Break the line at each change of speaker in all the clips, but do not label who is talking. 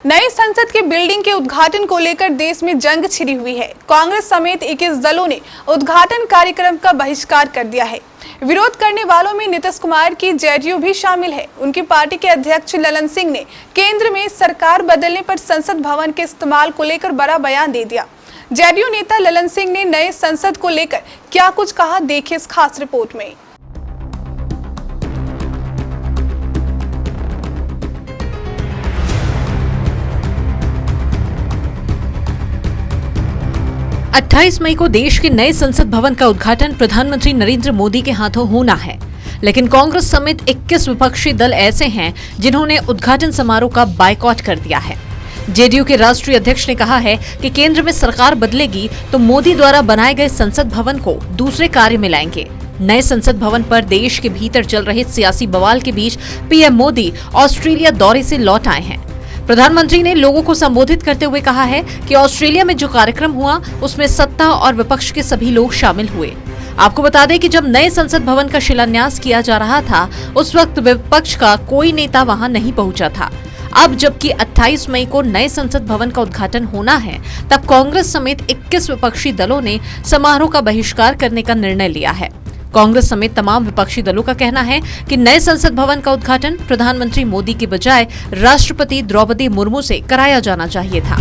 नई संसद की बिल्डिंग के उद्घाटन को लेकर देश में जंग छिड़ी हुई है। कांग्रेस समेत 21 दलों ने उद्घाटन कार्यक्रम का बहिष्कार कर दिया है। विरोध करने वालों में नीतीश कुमार की जेडीयू भी शामिल है। उनकी पार्टी के अध्यक्ष ललन सिंह ने केंद्र में सरकार बदलने पर संसद भवन के इस्तेमाल को लेकर बड़ा बयान दे दिया। जेडीयू नेता ललन सिंह ने नए संसद को लेकर क्या कुछ कहा, देखिए इस खास रिपोर्ट में।
अट्ठाईस मई को देश के नए संसद भवन का उद्घाटन प्रधानमंत्री नरेंद्र मोदी के हाथों होना है, लेकिन कांग्रेस समेत 21 विपक्षी दल ऐसे हैं जिन्होंने उद्घाटन समारोह का बायकॉट कर दिया है। जेडीयू के राष्ट्रीय अध्यक्ष ने कहा है कि केंद्र में सरकार बदलेगी तो मोदी द्वारा बनाए गए संसद भवन को दूसरे कार्य में लाएंगे। नए संसद भवन पर देश के भीतर चल रहे सियासी बवाल के बीच पीएम मोदी ऑस्ट्रेलिया दौरे से लौट आए हैं। प्रधानमंत्री ने लोगों को संबोधित करते हुए कहा है कि ऑस्ट्रेलिया में जो कार्यक्रम हुआ उसमें सत्ता और विपक्ष के सभी लोग शामिल हुए। आपको बता दें कि जब नए संसद भवन का शिलान्यास किया जा रहा था उस वक्त विपक्ष का कोई नेता वहां नहीं पहुंचा था। अब जबकि 28 मई को नए संसद भवन का उद्घाटन होना है, तब कांग्रेस समेत 21 विपक्षी दलों ने समारोह का बहिष्कार करने का निर्णय लिया है। कांग्रेस समेत तमाम विपक्षी दलों का कहना है कि नए संसद भवन का उद्घाटन प्रधानमंत्री मोदी के बजाय राष्ट्रपति द्रौपदी मुर्मू से कराया जाना चाहिए था।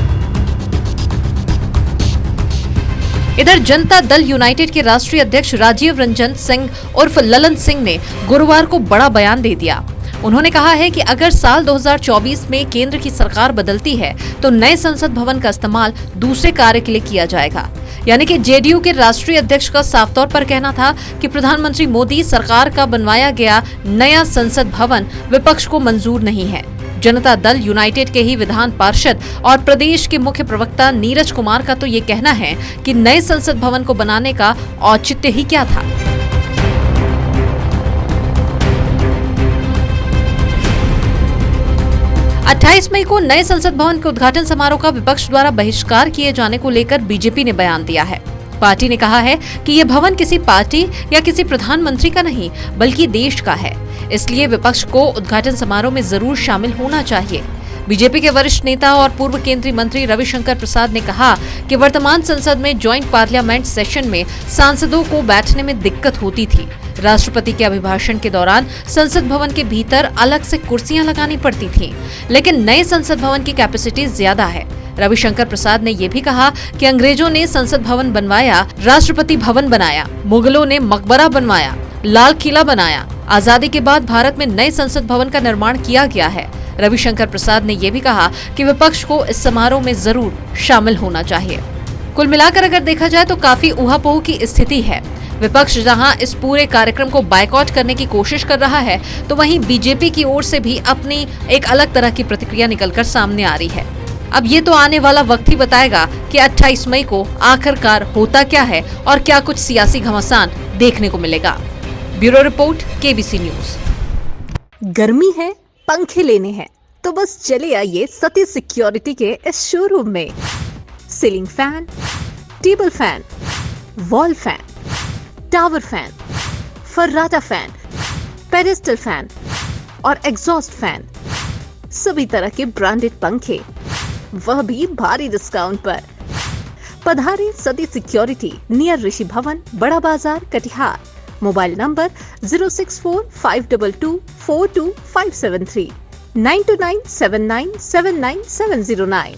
इधर जनता दल यूनाइटेड के राष्ट्रीय अध्यक्ष राजीव रंजन सिंह उर्फ ललन सिंह ने गुरुवार को बड़ा बयान दे दिया। उन्होंने कहा है कि अगर साल 2024 में केंद्र की सरकार बदलती है तो नए संसद भवन का इस्तेमाल दूसरे कार्य के लिए किया जाएगा। यानी कि जेडीयू के राष्ट्रीय अध्यक्ष का साफ तौर पर कहना था कि प्रधानमंत्री मोदी सरकार का बनवाया गया नया संसद भवन विपक्ष को मंजूर नहीं है। जनता दल यूनाइटेड के ही विधान पार्षद और प्रदेश के मुख्य प्रवक्ता नीरज कुमार का तो ये कहना है कि नए संसद भवन को बनाने का औचित्य ही क्या था। अट्ठाईस मई को नए संसद भवन के उद्घाटन समारोह का विपक्ष द्वारा बहिष्कार किए जाने को लेकर बीजेपी ने बयान दिया है। पार्टी ने कहा है कि यह भवन किसी पार्टी या किसी प्रधानमंत्री का नहीं बल्कि देश का है, इसलिए विपक्ष को उद्घाटन समारोह में जरूर शामिल होना चाहिए। बीजेपी के वरिष्ठ नेता और पूर्व केंद्रीय मंत्री रविशंकर प्रसाद ने कहा कि वर्तमान संसद में ज्वाइंट पार्लियामेंट सेशन में सांसदों को बैठने में दिक्कत होती थी। राष्ट्रपति के अभिभाषण के दौरान संसद भवन के भीतर अलग से कुर्सियां लगानी पड़ती थीं, लेकिन नए संसद भवन की कैपेसिटी ज्यादा है। रविशंकर प्रसाद ने यह भी कहा कि अंग्रेजों ने संसद भवन बनवाया, राष्ट्रपति भवन बनाया, मुगलों ने मकबरा बनवाया, लाल किला बनाया। आजादी के बाद भारत में नए संसद भवन का निर्माण किया गया है। रविशंकर प्रसाद ने यह भी कहा कि विपक्ष को इस समारोह में जरूर शामिल होना चाहिए। कुल मिलाकर अगर देखा जाए तो काफी ऊहापोह की स्थिति है। विपक्ष जहां इस पूरे कार्यक्रम को बायकॉट करने की कोशिश कर रहा है, तो वहीं बीजेपी की ओर से भी अपनी एक अलग तरह की प्रतिक्रिया निकलकर सामने आ रही है। अब ये तो आने वाला वक्त ही बताएगा कि 28 मई को आखिरकार होता क्या है और क्या कुछ सियासी घमासान देखने को मिलेगा। Bureau report, KBC news.
गर्मी है, पंखे लेने हैं तो बस चले आइए सती सिक्योरिटी के इस शोरूम में। Ceiling fan, table fan, wall fan, tower fan, फर्राटा फैन, पेडेस्टल फैन और एग्जॉस्ट फैन, सभी तरह के ब्रांडेड पंखे, वह भी भारी डिस्काउंट पर। पधारे सती सिक्योरिटी, नियर ऋषि भवन, बड़ा बाजार, कटिहार। Mobile number 06452242573, 9297979709।